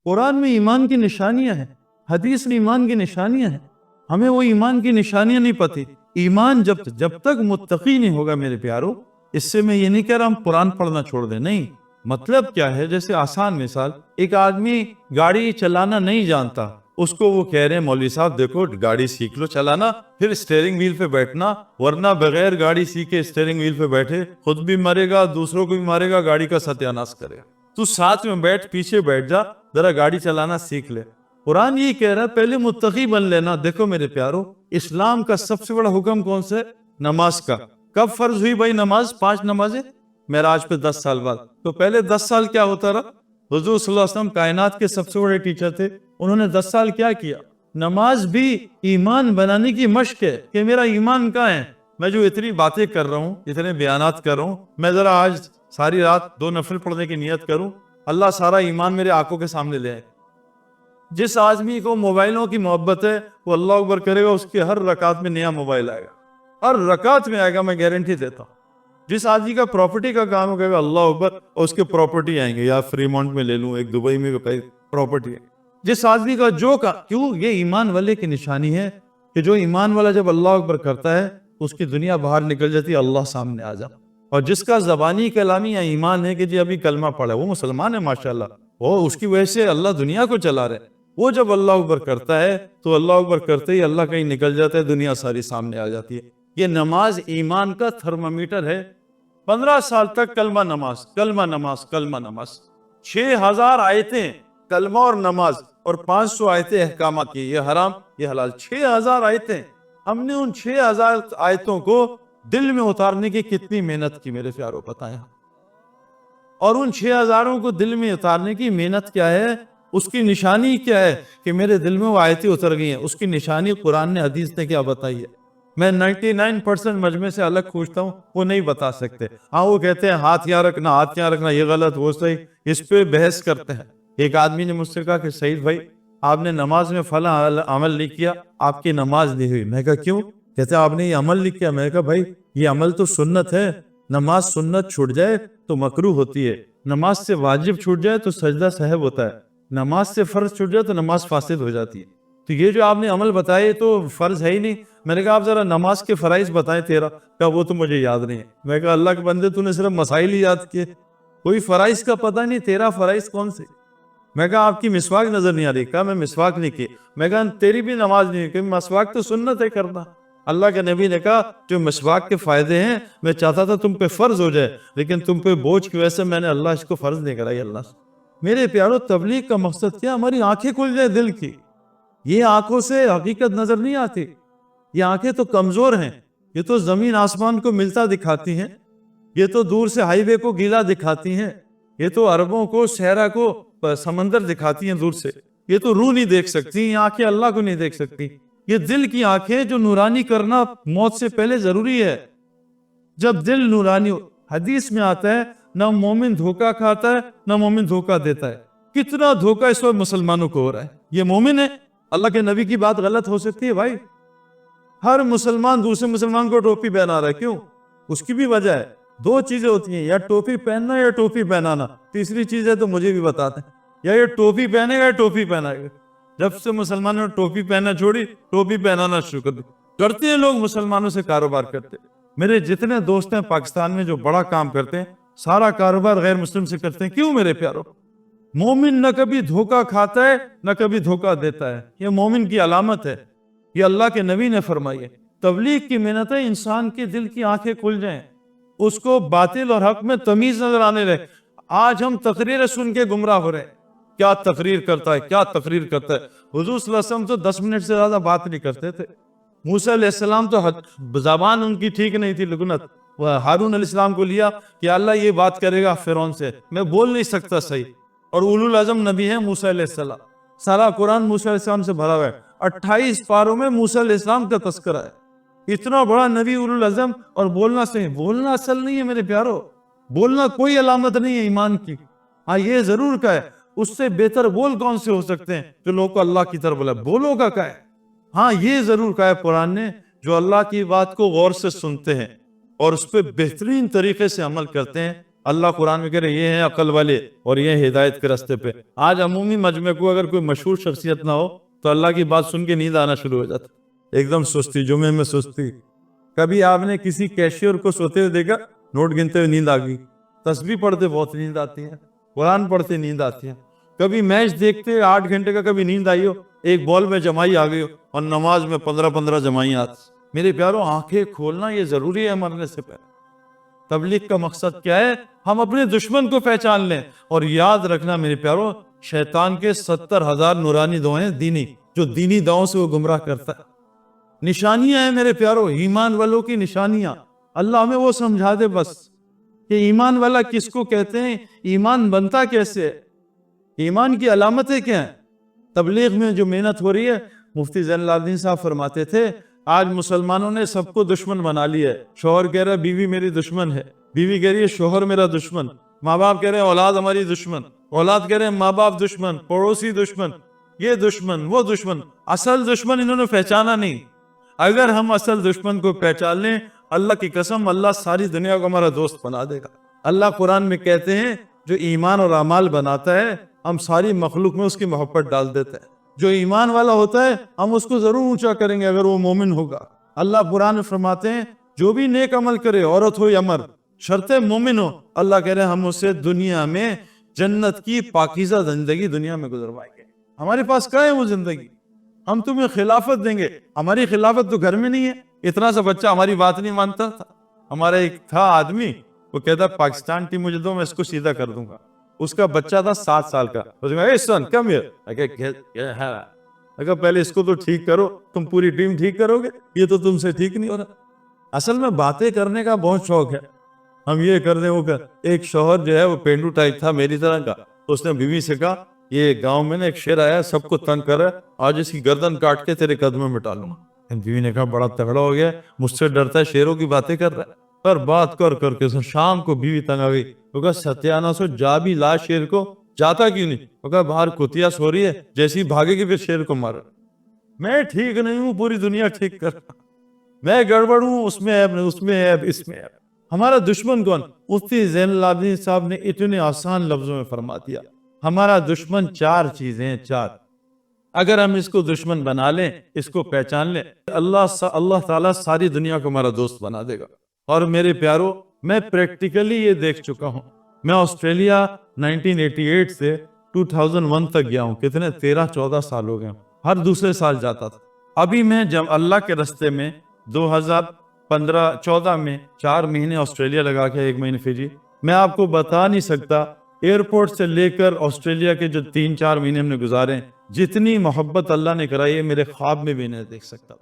قرآن میں ایمان کی نشانیاں ہیں، حدیث میں ایمان کی نشانیاں ہیں، ہمیں وہ ایمان کی نشانیاں نہیں پتہ۔ ایمان جب تک متقی نہیں ہوگا میرے پیارو، اس سے میں یہ نہیں کہہ رہا ہم قرآن پڑھنا چھوڑ دیں، نہیں۔ مطلب کیا ہے، جیسے آسان مثال، ایک آدمی گاڑی چلانا نہیں جانتا، اس کو وہ کہہ رہے ہیں مولوی صاحب دیکھو گاڑی سیکھ لو چلانا، پھر اسٹیئرنگ وہیل پہ بیٹھنا، ورنہ بغیر گاڑی سیکھے اسٹیئرنگ وہیل پہ بیٹھے خود بھی مرے گا، دوسروں کو بھی مارے گا، گاڑی کا ستیہ ناش کرے گا۔ تو ساتھ میں بیٹھ، پیچھے بیٹھ جا، ذرا گاڑی چلانا سیکھ لے۔ قرآن یہ کہہ رہا ہے پہلے متقی بن لینا۔ دیکھو میرے پیارو، اسلام کا سب سے بڑا حکم کون سا ہے؟ نماز کا۔ کب فرض ہوئی بھائی نماز؟ 5 نمازیں معراج پہ 10 سال بعد۔ تو پہلے 10 سال کیا ہوتا رہا؟ حضور صلی اللہ علیہ وسلم کائنات کے سب سے بڑے ٹیچر تھے، انہوں نے 10 سال کیا کیا؟ نماز بھی ایمان بنانے کی مشق ہے کہ میرا ایمان کہاں ہے۔ میں جو اتنی باتیں کر رہا ہوں، اتنے بیانات کر رہا ہوں، میں ذرا آج ساری رات 2 نفل پڑھنے کی نیت کروں، اللہ سارا ایمان میرے آنکھوں کے سامنے لے آئے۔ جس آدمی کو موبائلوں کی محبت ہے وہ اللہ اکبر کرے گا، اس کے ہر رکعت میں نیا موبائل آئے گا، ہر رکعت میں آئے گا، میں گارنٹی دیتا ہوں۔ جس آدمی کا پراپرٹی کا کام ہو گا اللہ اکبر، اور اس کے پراپرٹی آئیں گے، یا فری مونٹ میں لے لوں، ایک دبئی میں پراپرٹی ہے۔ جس آدمی کا جو کا کیوں، یہ ایمان والے کی نشانی ہے کہ جو ایمان والا جب اللہ اکبر کرتا ہے اس کی دنیا باہر نکل جاتی ہے، اللہ سامنے آ جا۔ اور جس کا زبانی کلامی یا ایمان ہے کہ جی ابھی کلمہ پڑھا، وہ مسلمان ہے ماشاءاللہ، وہ اس کی وجہ سے اللہ دنیا کو چلا رہے، وہ جب اللہ اکبر کرتا ہے تو اللہ اکبر کرتے ہی اللہ کہیں نکل جاتا ہے، دنیا ساری سامنے آ جاتی ہے۔ یہ نماز ایمان کا تھرمامیٹر ہے۔ 15 سال تک کلمہ نماز، کلمہ نماز، کلمہ نماز، 6000 آیتیں کلمہ اور نماز، اور 500 آیتیں احکامات کی، یہ حرام یہ حلال، 6000 آیتیں۔ ہم نے ان 6000 آیتوں کو دل میں اتارنے کی کتنی محنت کی میرے پیاروں، بتائیں۔ اور ان 6000 کو دل میں اتارنے کی محنت کیا ہے، اس کی نشانی کیا ہے کہ میرے دل میں وہ آیتیں اتر گئی ہیں؟ اس کی نشانی قرآن نے، حدیث نے کیا بتائی ہے؟ میں 99% مجمع سے الگ پوچھتا ہوں، وہ نہیں بتا سکتے۔ ہاں وہ کہتے ہیں ہاتھ یہاں رکھنا، ہاتھ یہاں رکھنا، یہ غلط وہ صحیح، اس پہ بحث کرتے ہیں۔ ایک آدمی نے مجھ سے کہا کہ سعید بھائی آپ نے نماز میں فلاں عمل نہیں کیا، آپ کی نماز نہیں ہوئی۔ میں کہا کیوں؟ کہتے ہیں آپ نے یہ عمل نہیں کیا۔ میں کہا بھائی یہ عمل تو سنت ہے، نماز سنت چھوٹ جائے تو مکروہ ہوتی ہے، نماز سے واجب چھوٹ جائے تو سجدہ سہو ہوتا ہے، نماز سے فرض چھوٹ جائے تو نماز فاسد ہو جاتی ہے۔ تو یہ جو آپ نے عمل بتائے تو فرض ہے ہی نہیں۔ میں نے کہا آپ ذرا نماز کے فرائض بتائیں تیرا۔ کہا وہ تو مجھے یاد نہیں ہے۔ میں کہا اللہ کے بندے تو نے صرف مسائل ہی یاد کیے، کوئی فرائض کا پتہ نہیں، تیرا فرائض کون سے؟ میں کہا آپ کی مسواک نظر نہیں آ رہی۔ کہا میں مسواک نہیں کی۔ میں کہا تیری بھی نماز نہیں کی، مسواک تو سنت ہے کرنا۔ اللہ کے نبی نے کہا جو مسواک کے فائدے ہیں میں چاہتا تھا تم پہ فرض ہو جائے، لیکن تم پہ بوجھ کی وجہ سے میں نے اللہ اس کو فرض نہیں کرائی۔ اللہ سے میرے پیارو، تبلیغ کا مقصد کیا؟ ہماری آنکھیں کھل جائے دل کی۔ یہ آنکھوں سے حقیقت نظر نہیں آتی، یہ آنکھیں تو کمزور ہیں، یہ تو زمین آسمان کو ملتا دکھاتی ہیں، یہ تو دور سے ہائی وے کو گیلا دکھاتی ہیں، یہ تو عربوں کو صحرا کو سمندر دکھاتی ہیں دور سے، یہ تو روح نہیں دیکھ سکتی، یہ آنکھیں اللہ کو نہیں دیکھ سکتی۔ یہ دل کی آنکھیں جو نورانی کرنا موت سے پہلے ضروری ہے۔ جب دل نورانی ہو، حدیث میں آتا ہے نہ مومن دھوکہ کھاتا ہے نہ مومن دھوکہ دیتا ہے۔ کتنا دھوکہ اس وقت مسلمانوں کو ہو رہا ہے۔ یہ مومن ہے، اللہ کے نبی کی بات غلط ہو سکتی ہے بھائی؟ ہر مسلمان دوسرے مسلمان کو ٹوپی پہنا رہا ہے، کیوں؟ اس کی بھی وجہ ہے۔ 2 چیزیں ہوتی ہیں، یا ٹوپی پہننا یا ٹوپی پہنانا۔ تیسری چیز ہے تو مجھے بھی بتاتے ہیں، یا یہ ٹوپی پہنے گا یا ٹوپی پہنائے گا۔ جب سے مسلمانوں نے ٹوپی پہننا چھوڑی، ٹوپی پہنانا شروع کر دی۔ کرتے ہیں لوگ مسلمانوں سے کاروبار کرتے۔ میرے جتنے دوست ہیں پاکستان میں جو بڑا کام کرتے ہیں، سارا کاروبار غیر مسلم سے کرتے ہیں۔ کیوں میرے پیارو؟ مومن نہ کبھی دھوکہ کھاتا ہے نہ کبھی دھوکہ دیتا ہے، یہ مومن کی علامت ہے، یہ اللہ کے نبی نے فرمائی ہے۔ تبلیغ کی محنت ہے انسان کے دل کی آنکھیں کھل جائیں، اس کو باطل اور حق میں تمیز نظر آنے لگے۔ آج ہم تقریر سن کے گمراہ ہو رہے ہیں، کیا تقریر کرتا ہے، کیا تقریر کرتا ہے۔ حضور صلی اللہ علیہ وسلم تو 10 منٹ سے زیادہ بات نہیں کرتے تھے۔ موسیٰ علیہ السلام تو زبان ان کی ٹھیک نہیں تھی، لگنت۔ ہارون علیہ السلام کو لیا کہ اللہ یہ بات کرے گا فرعون سے، میں بول نہیں سکتا صحیح۔ اور اولو العزم نبی ہیں موسیٰ علیہ السلام، سارا قرآن موسیٰ علیہ السلام سے بھرا ہوا ہے، 28 پاروں میں موسیٰ علیہ السلام کا تذکرہ ہے۔ اتنا بڑا نبی اولو العزم، اور بولنا صحیح، بولنا اصل نہیں ہے میرے پیارو، بولنا کوئی علامت نہیں ہے ایمان کی۔ ہاں یہ ضرور کہا ہے اس سے بہتر بول کون سے ہو سکتے ہیں جو لوگوں کو اللہ کی طرف بولا، بولو کا کہا ہے۔ ہاں یہ ضرور کہا ہے قرآن نے، جو اللہ کی بات کو غور سے سنتے ہیں اور اس پہ بہترین طریقے سے عمل کرتے ہیں، اللہ قرآن میں کہہ رہے یہ ہیں عقل والے اور یہ ہیں ہدایت کے راستے پہ. آج عمومی مجمع کو اگر کوئی مشہور شخصیت نہ ہو تو اللہ کی بات سن کے نیند آنا شروع ہو جاتا, ایک دم سستی, جمعے میں سستی. کبھی آپ نے کسی کیشیئر کو سوتے ہوئے دیکھا, نوٹ گنتے ہوئے نیند آ گئی. تسبیح پڑھتے بہت نیند آتی ہے, قرآن پڑھتے نیند آتی ہے. کبھی میچ دیکھتے 8 گھنٹے کا کبھی نیند آئی ہو, ایک بال میں جمائی آ گئی ہو, اور نماز میں 15 جمائی آتی. میرے پیاروں, آنکھیں کھولنا یہ ضروری ہے مرنے سے پہلے. تبلیغ کا مقصد کیا ہے؟ ہم اپنے دشمن کو پہچان لیں. اور یاد رکھنا میرے پیاروں, شیطان کے 70,000 نورانی دعائیں دینی, جو دینی دعاؤں سے وہ گمراہ کرتا ہے. نشانیاں ہیں میرے پیاروں, ایمان والوں کی نشانیاں. اللہ ہمیں وہ سمجھا دے بس کہ ایمان والا کس کو کہتے ہیں, ایمان بنتا کیسے ہے, ایمان کی علامتیں کیا ہیں. تبلیغ میں جو محنت ہو رہی ہے, مفتی زین العابدین صاحب فرماتے تھے آج مسلمانوں نے سب کو دشمن بنا لیا ہے. شوہر کہہ رہا ہے بیوی میری دشمن ہے, بیوی کہہ رہی ہے شوہر میرا دشمن, ماں باپ کہہ رہے ہیں اولاد ہماری دشمن, اولاد کہہ رہے ہیں ماں باپ دشمن, پڑوسی دشمن, یہ دشمن وہ دشمن. اصل دشمن انہوں نے پہچانا نہیں. اگر ہم اصل دشمن کو پہچان لیں, اللہ کی قسم اللہ ساری دنیا کو ہمارا دوست بنا دے گا. اللہ قرآن میں کہتے ہیں جو ایمان اور اعمال بناتا ہے ہم ساری مخلوق میں اس کی محبت ڈال دیتے ہیں. جو ایمان والا ہوتا ہے ہم اس کو ضرور اونچا کریں گے اگر وہ مومن ہوگا. اللہ قرآن میں فرماتے ہیں جو بھی نیک عمل کرے, عورت ہو یا مرد, شرط مومن ہو, اللہ کہہ رہے ہیں ہم اسے دنیا میں جنت کی پاکیزہ زندگی دنیا میں گزروائیں گے. ہمارے پاس کیا ہے وہ زندگی؟ ہم تمہیں خلافت دیں گے. ہماری خلافت تو گھر میں نہیں ہے. اتنا سا بچہ ہماری بات نہیں مانتا تھا. ہمارا ایک تھا آدمی, وہ کہتا پاکستان ٹیم مجھے دو میں اس کو سیدھا کر دوں گا. اس کا بچہ تھا 7 سال کا. پہلے اس کو تو ٹھیک کرو, تم پوری ٹیم ٹھیک کرو گے, یہ تو تم سے ٹھیک نہیں ہو رہا. اصل میں باتیں کرنے کا بہت شوق ہے, ہم یہ کر دیں وہ کر. ایک شوہر جو ہے وہ پینڈو ٹائپ تھا میری طرح کا, تو اس نے بیوی سے کہا یہ گاؤں میں نا ایک شیر آیا سب کو تنگ کر رہا ہے, آج اس کی گردن کاٹ کے تیرے قدموں میں ڈالوں گا. بیوی نے کہا بڑا تگڑا ہو گیا, مجھ سے ڈرتا ہے, شیروں کی باتیں کر رہا ہے. پر بات کر کر کے شام کو بیوی تنگ آ گئی. وہ کہا ستیانہ سو جا بھی لا شیر کو, جاتا کیوں نہیں؟ وہ کہا باہر کتیا سو رہی ہے, جیسی بھاگے گی پھر شیر کو مارا. میں ٹھیک نہیں ہوں, پوری دنیا ٹھیک کر, میں گڑبڑ ہوں, اس میں عیب, اس میں عیب, اس میں عیب. ہمارا دشمن کون؟ مفتی زین العابدین صاحب نے اتنے آسان لفظوں میں فرما دیا. ہمارا دشمن 4 چیزیں ہیں, 4. اگر ہم اس کو دشمن بنا لیں, اس کو پہچان لیں, اللہ تعالیٰ ساری دنیا کو ہمارا دوست بنا دے گا. اور میرے پیاروں, میں پریکٹیکلی یہ دیکھ چکا ہوں. میں آسٹریلیا 1988 سے 2001 تک گیا ہوں. کتنے 13-14 سال ہو گئے. ہر دوسرے سال جاتا تھا. ابھی میں جب اللہ کے راستے میں 2014 میں 4 مہینے آسٹریلیا لگا کے 1 مہینے فجی. میں آپ کو بتا نہیں سکتا ایئرپورٹ سے لے کر آسٹریلیا کے جو 3-4 مہینے ہم نے گزارے, جتنی محبت اللہ نے کرائی ہے میرے خواب میں بھی نہیں دیکھ سکتا.